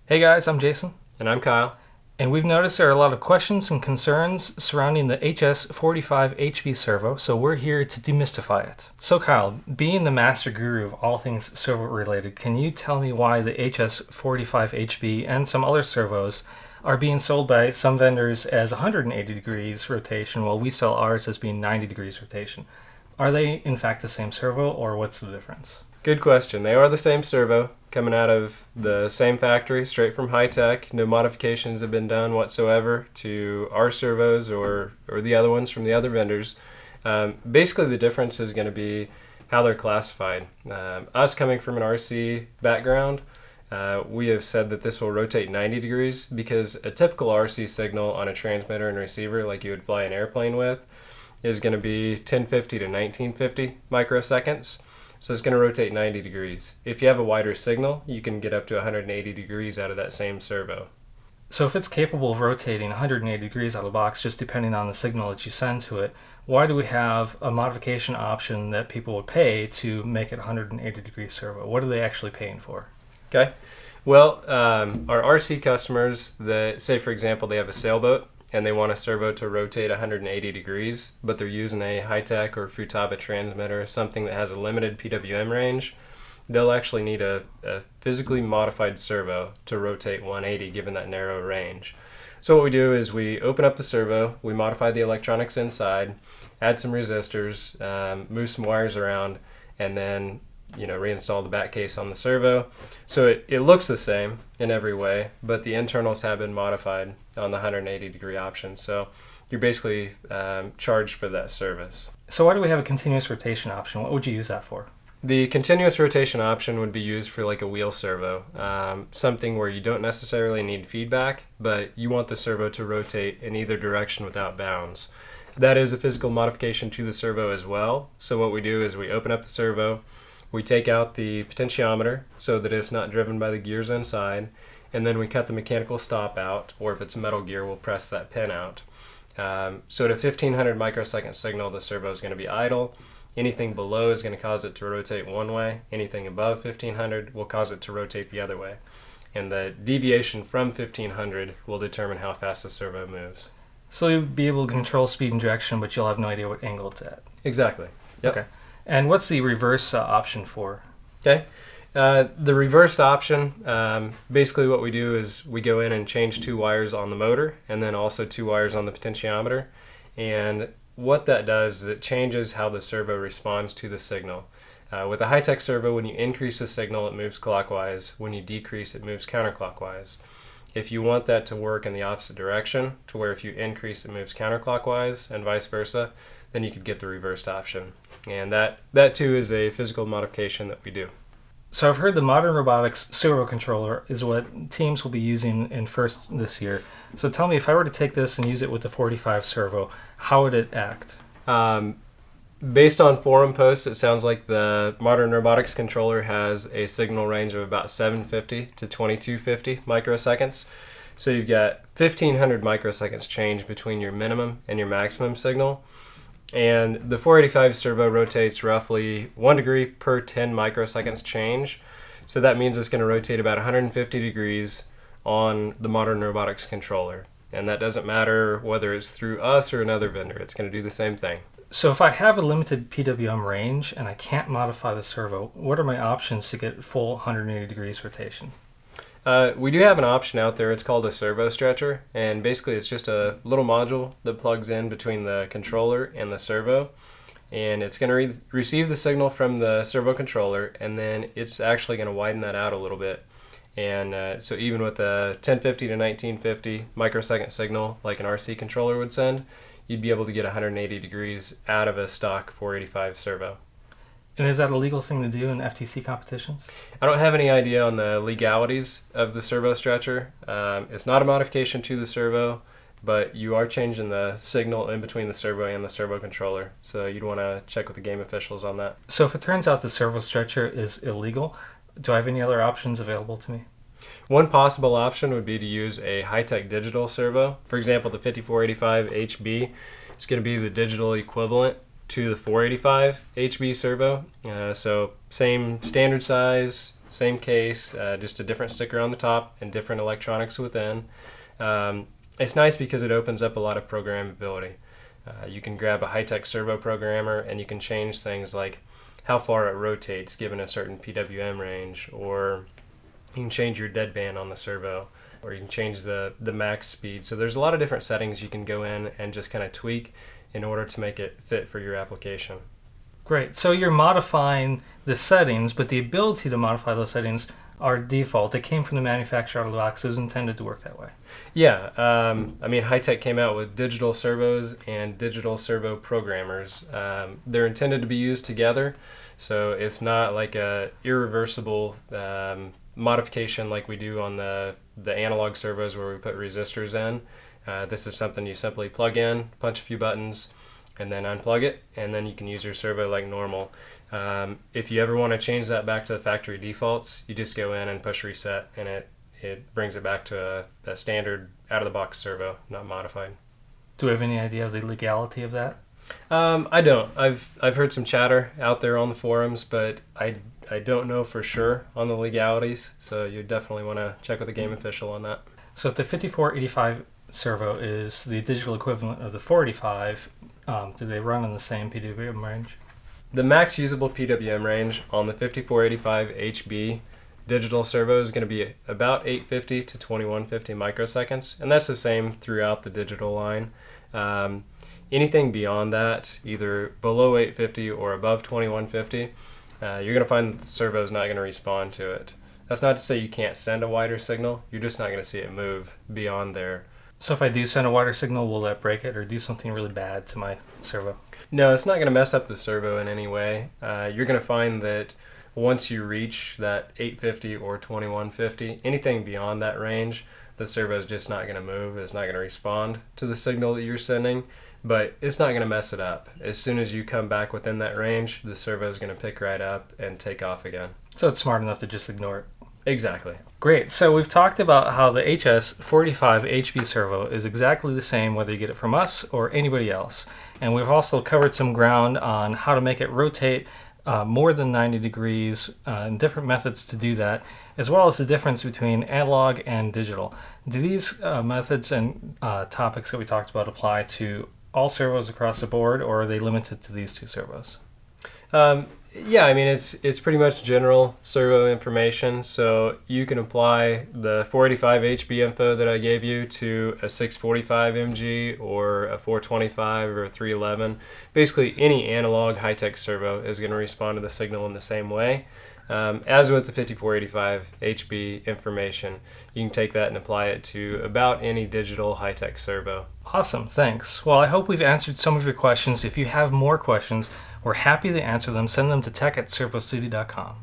Hey guys, I'm Jason, And I'm Kyle. and we've noticed there are a lot of questions and concerns surrounding the HS-485HB servo, so we're here to demystify it. So Kyle, being the master guru of all things servo related, can you tell me why the HS-485HB and some other servos are being sold by some vendors as 180 degrees rotation while we sell ours as being 90 degrees rotation? Are they in fact the same servo, or what's the difference? Good question. They are the same servo, coming out of the same factory, straight from Hitec. No modifications have been done whatsoever to our servos or the other ones from the other vendors. Basically, the difference is going to be how they're classified. Us coming from an RC background, we have said that this will rotate 90 degrees because a typical RC signal on a transmitter and receiver, like you would fly an airplane with, is going to be 1050 to 1950 microseconds. So it's going to rotate 90 degrees. If you have a wider signal, you can get up to 180 degrees out of that same servo. So if it's capable of rotating 180 degrees out of the box, just depending on the signal that you send to it, why do we have a modification option that people would pay to make it 180 degree servo? What are they actually paying for? Okay. Well, our RC customers that say, for example, they have a sailboat and they want a servo to rotate 180 degrees, but they're using a Hitec or Futaba transmitter, something that has a limited PWM range, they'll actually need a physically modified servo to rotate 180 given that narrow range. So what we do is we open up the servo, we modify the electronics inside, add some resistors, move some wires around, and then reinstall the back case on the servo. So it looks the same in every way, but the internals have been modified on the 180 degree option. So you're basically charged for that service. So why do we have a continuous rotation option? What would you use that for? The continuous rotation option would be used for like a wheel servo, something where you don't necessarily need feedback, but you want the servo to rotate in either direction without bounds. That is a physical modification to the servo as well. So what we do is we open up the servo, we take out the potentiometer so that it's not driven by the gears inside, and then we cut the mechanical stop out, or if it's metal gear, we'll press that pin out. So at a 1500 microsecond signal, the servo is going to be idle. Anything below is going to cause it to rotate one way. Anything above 1500 will cause it to rotate the other way. And the deviation from 1500 will determine how fast the servo moves. So you'll be able to control speed and direction, but you'll have no idea what angle it's at. Exactly. Yep. Okay. And what's the reverse option for? Okay. The reversed option, basically what we do is we go in and change two wires on the motor and then also two wires on the potentiometer. And what that does is it changes how the servo responds to the signal. With a Hitec servo, when you increase the signal, it moves clockwise. When you decrease, it moves counterclockwise. If you want that to work in the opposite direction, to where if you increase, it moves counterclockwise and vice versa, then you could get the reversed option. And that too is a physical modification that we do. So I've heard the modern robotics servo controller is what teams will be using in FIRST this year. So tell me, if I were to take this and use it with the 45 servo, how would it act? Based on forum posts, it sounds like the modern robotics controller has a signal range of about 750 to 2250 microseconds. So you've got 1500 microseconds change between your minimum and your maximum signal. And the 485 servo rotates roughly 1 degree per 10 microseconds change. So that means it's going to rotate about 150 degrees on the modern robotics controller. And that doesn't matter whether it's through us or another vendor. It's going to do the same thing. So if I have a limited PWM range and I can't modify the servo, what are my options to get full 180 degrees rotation? We do have an option out there. It's called a servo stretcher, and basically it's just a little module that plugs in between the controller and the servo, and it's going to receive the signal from the servo controller, and then it's actually going to widen that out a little bit. And so even with a 1050 to 1950 microsecond signal like an RC controller would send, you'd be able to get 180 degrees out of a stock 485 servo. And is that a legal thing to do in FTC competitions? I don't have any idea on the legalities of the servo stretcher. It's not a modification to the servo, but you are changing the signal in between the servo and the servo controller. So you'd want to check with the game officials on that. So if it turns out the servo stretcher is illegal, do I have any other options available to me? One possible option would be to use a Hitec digital servo. For example, the 5485HB is going to be the digital equivalent to the 485 HB servo. So same standard size, same case, just a different sticker on the top and different electronics within. It's nice because it opens up a lot of programmability. You can grab a Hitec servo programmer and you can change things like how far it rotates given a certain PWM range, or you can change your deadband on the servo, or you can change the max speed. So there's a lot of different settings you can go in and just kind of tweak in order to make it fit for your application. Great. So you're modifying the settings, but the ability to modify those settings are default. They came from the manufacturer out of the box. It was intended to work that way. Yeah. I mean, Hitec came out with digital servos and digital servo programmers. They're intended to be used together, so it's not like a irreversible modification like we do on the analog servos where we put resistors in. This is something you simply plug in, punch a few buttons, and then unplug it, and then you can use your servo like normal. If you ever want to change that back to the factory defaults, you just go in and push reset, and it brings it back to a standard out-of-the-box servo, not modified. Do we have any idea of the legality of that? I don't. I've heard some chatter out there on the forums, but I don't know for sure on the legalities, so you definitely want to check with the game official on that. So if the 5485 servo is the digital equivalent of the 485, do they run in the same PWM range? The max usable PWM range on the 5485HB digital servo is going to be about 850 to 2150 microseconds, and that's the same throughout the digital line. Anything beyond that, either below 850 or above 2150, you're going to find that the servo is not going to respond to it. That's not to say you can't send a wider signal, you're just not going to see it move beyond there. So if I do send a wider signal, will that break it or do something really bad to my servo? No, it's not going to mess up the servo in any way. You're going to find that once you reach that 850 or 2150, anything beyond that range, the servo is just not going to move. It's not going to respond to the signal that you're sending, but it's not going to mess it up. As soon as you come back within that range, the servo is going to pick right up and take off again. So it's smart enough to just ignore it. Exactly. Great. So we've talked about how the HS-485HB servo is exactly the same whether you get it from us or anybody else. And we've also covered some ground on how to make it rotate more than 90 degrees and different methods to do that, as well as the difference between analog and digital. Do these methods and topics that we talked about apply to all servos across the board, or are they limited to these two servos? Yeah, I mean, it's pretty much general servo information, so you can apply the 485HB info that I gave you to a 645MG or a 425 or a 311. Basically, any analog Hitec servo is going to respond to the signal in the same way. As with the 5485HB information, you can take that and apply it to about any digital Hitec servo. Awesome, thanks. Well, I hope we've answered some of your questions. If you have more questions, we're happy to answer them. Send them to tech@servocity.com.